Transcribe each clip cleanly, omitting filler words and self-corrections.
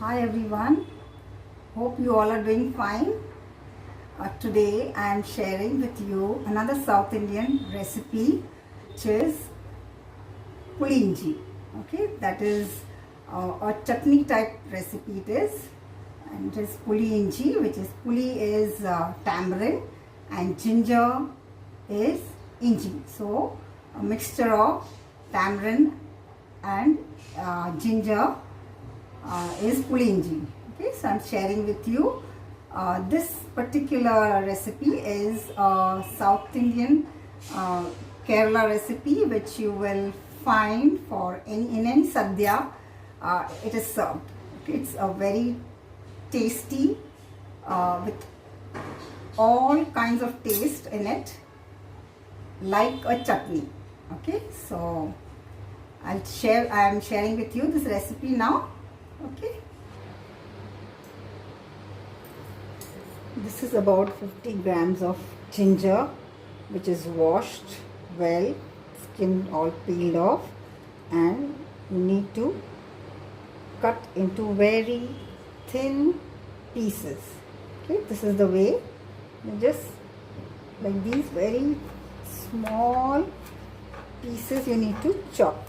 Hi everyone, hope you all are doing fine. Today I am sharing with you another South Indian recipe which is Puli Inji. Okay, that is a chutney type recipe it is, and it is Puli Inji, which is Puli is tamarind and ginger is Inji. So a mixture of tamarind and ginger is Puli Inji. Okay, so I'm sharing with you this particular recipe is a South Indian Kerala recipe which you will find for in any sadhya. It is served. Okay, it's a very tasty with all kinds of taste in it, like a chutney. Okay, so I am sharing with you this recipe now. Okay, this is about 50 grams of ginger which is washed well, skin all peeled off, and you need to cut into very thin pieces. Okay, this is the way, you just like these very small pieces you need to chop.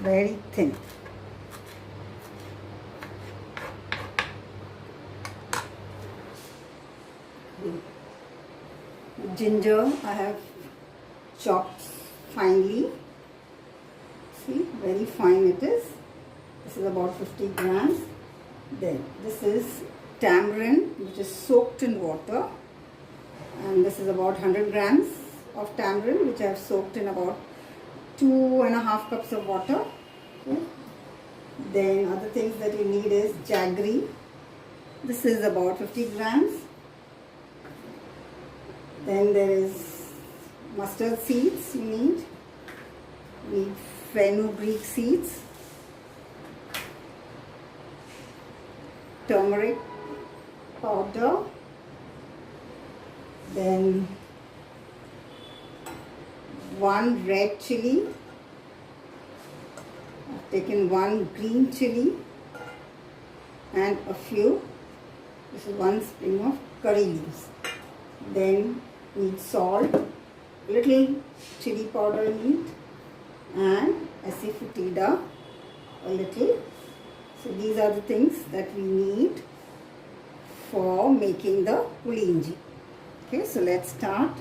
Very thin. Ginger I have chopped finely. See, very fine it is. This is about 50 grams. Then this is tamarind which is soaked in water, and this is about 100 grams of tamarind which I have soaked in about 2.5 cups of water. Okay. Then other things that you need is jaggery. This is about 50 grams. Then there is mustard seeds you need. You need fenugreek seeds, tumeric powder, then one red chilli. I've taken one green chilli and a few. This is one sprig of curry leaves. Then need salt, little chili powder need, and asafoetida a little. So these are the things that we need for making the Puli Inji. Okay, so let's start.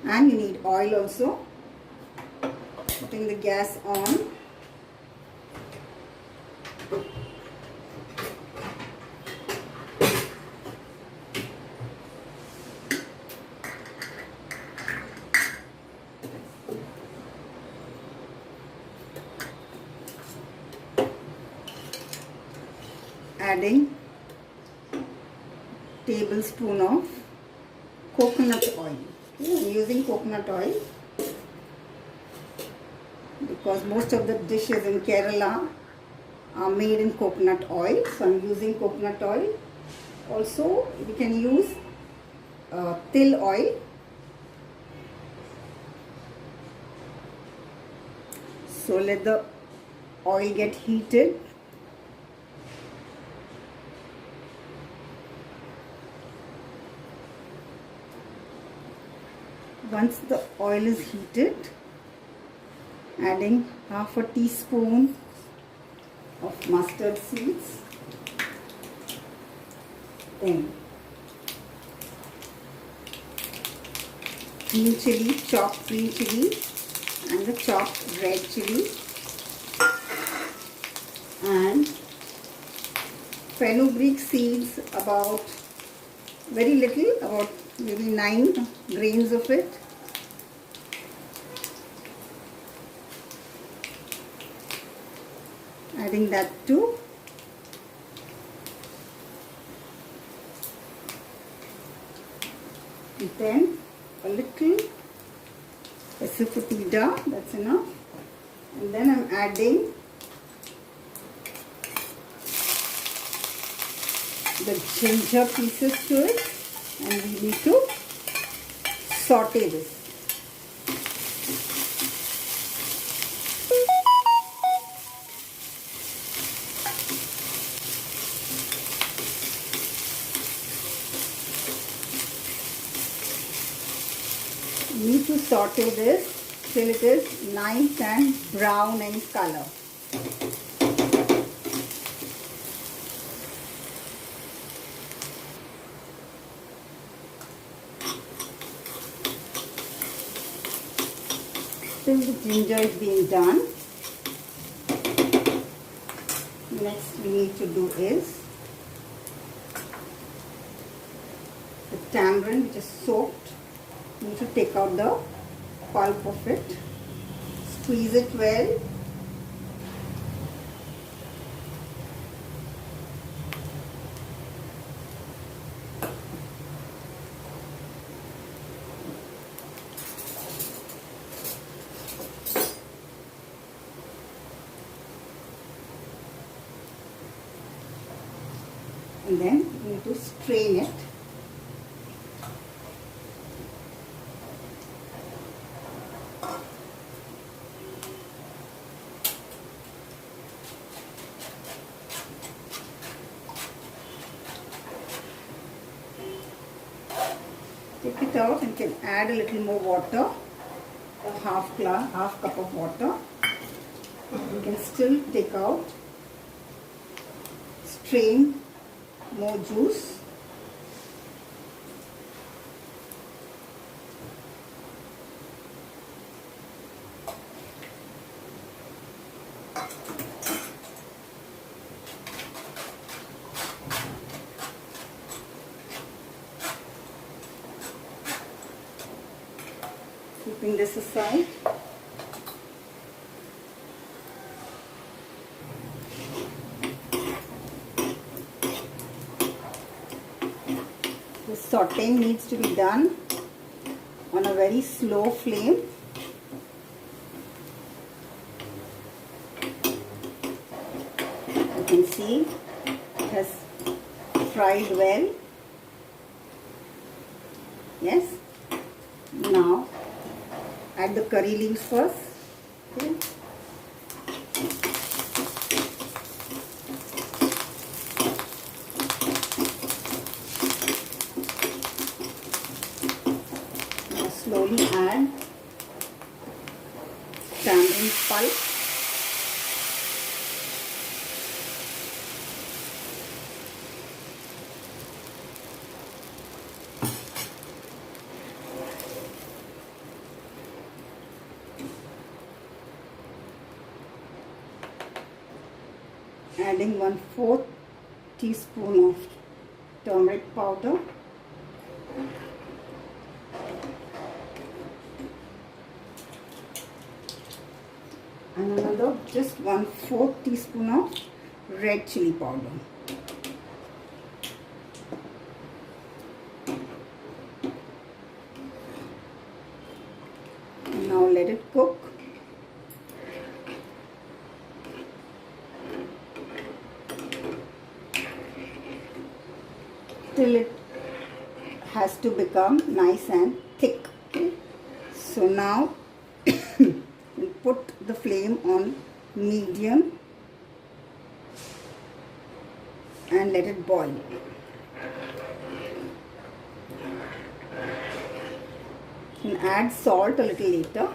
And you need oil also. Putting the gas on. Adding tablespoon of coconut oil. Okay, I'm using coconut oil because most of the dishes in Kerala are made in coconut oil, so I'm using coconut oil. Also, we can use til oil. So let the oil get heated. Once the oil is heated, adding half a teaspoon of mustard seeds, then green chilli, chopped green chilli, and the chopped red chilli, and fenugreek seeds, about very little, about maybe 9 grains of it. Adding that too. then a little asafoetida, that's enough. And then I'm adding the ginger pieces to it, and we need to saute this. We need to saute this till it is nice and brown in color. Till the ginger is being done, next we need to do is the tamarind, which is soaked. You need to take out the pulp of it, squeeze it well. And then you need to strain it. Take it out and can add a little more water, a half cup of water. You can still take out, strain more juice. Keeping this aside. The sauteing needs to be done on a very slow flame. You can see it has fried well. Yes. Now add the curry leaves first. Okay. Now slowly add tamarind pulp. Adding 1/4 teaspoon of turmeric powder, and another just 1/4 teaspoon of red chilli powder. And now let it cook. Till it has to become nice and thick. Okay. So now we'll put the flame on medium and let it boil. You can add salt a little later.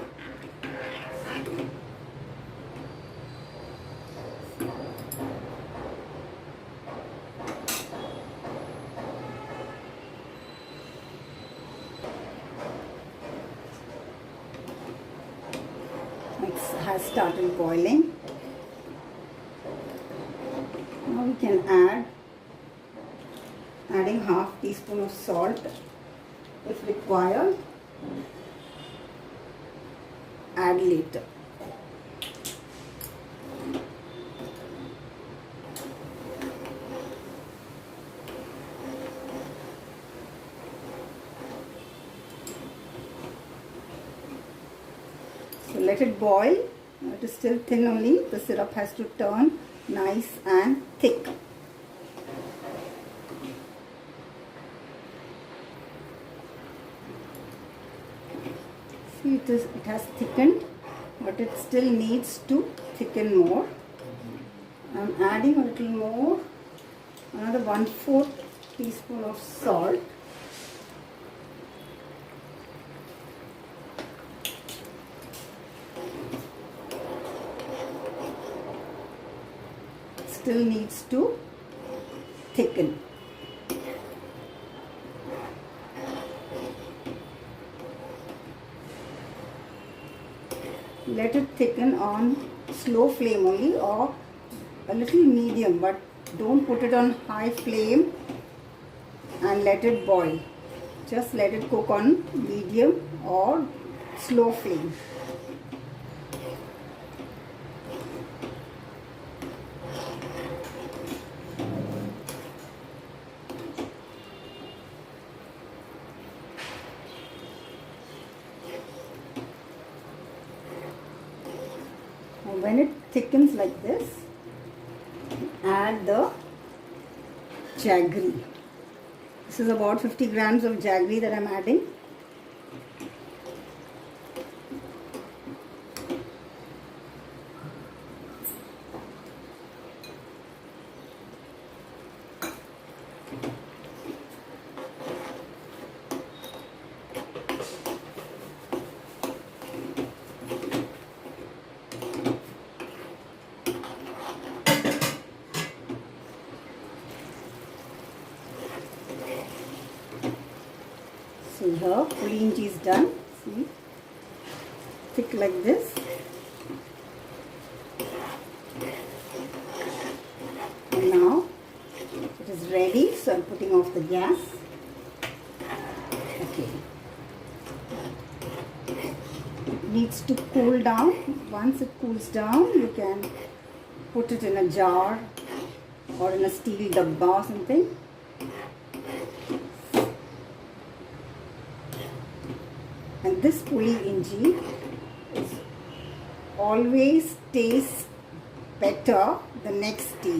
It has started boiling. Now we can adding half teaspoon of salt if required. Add later. let it boil. It is still thin only. The syrup has to turn nice and thick. See, it has thickened, but it still needs to thicken more. I am adding a little more, another 1/4 teaspoon of salt. Still needs to thicken. Let it thicken on slow flame only, or a little medium, but don't put it on high flame and let it boil. Just let it cook on medium or slow flame. When it thickens like this, add the jaggery. This is about 50 grams of jaggery that I am adding. See here, Puli Inji is done. See, thick like this. And now it is ready, so I am putting off the gas. Okay. It needs to cool down. Once it cools down, you can put it in a jar or in a steel dabba or something. And this Puli Inji is always tastes better the next day.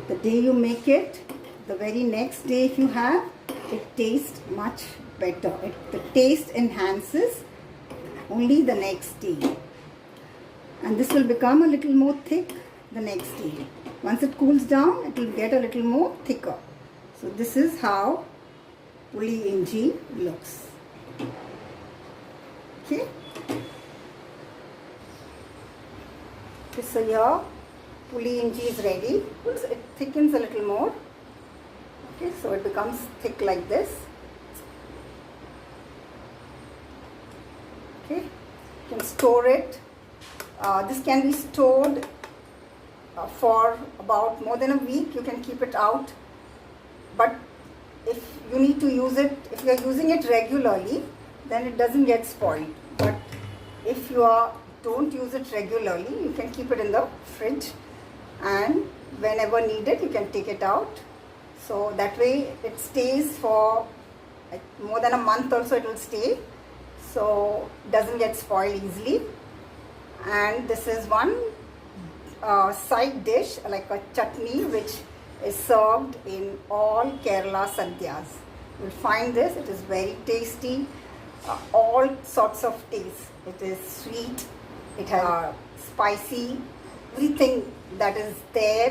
The day you make it, the very next day if you have, it tastes much better. The taste enhances only the next day. And this will become a little more thick the next day. Once it cools down, it will get a little more thicker. So this is how Puli Inji looks. Okay. So here Puli Inji is ready. It thickens a little more. Okay, so it becomes thick like this. Okay, you can store it. This can be stored for about more than a week. You can keep it out. But if you need to use it, if you are using it regularly, then it doesn't get spoiled. But if you don't use it regularly, you can keep it in the fridge, and whenever needed you can take it out. So that way it stays for more than a month also, it will stay, so it doesn't get spoiled easily. And this is one side dish like a chutney which is served in all Kerala Sadhyas. You will find this, it is very tasty. All sorts of taste. It is sweet, it has spicy, everything that is there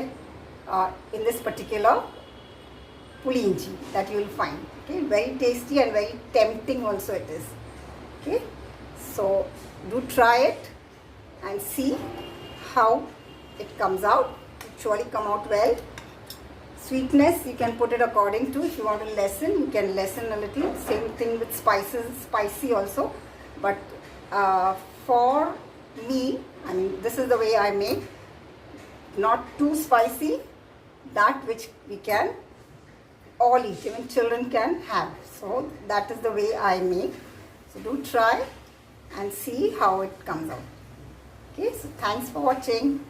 in this particular Puli Inji that you will find. Okay, very tasty and very tempting also it is. Okay, so do try it and see how it comes out. It surely come out well. Sweetness you can put it according to. If you want to lessen, you can lessen a little. Same thing with spices, spicy also. But for me, I mean, this is the way I make. Not too spicy, that which we can all eat, even children can have. So that is the way I make. So do try and see how it comes out. Okay, so thanks for watching.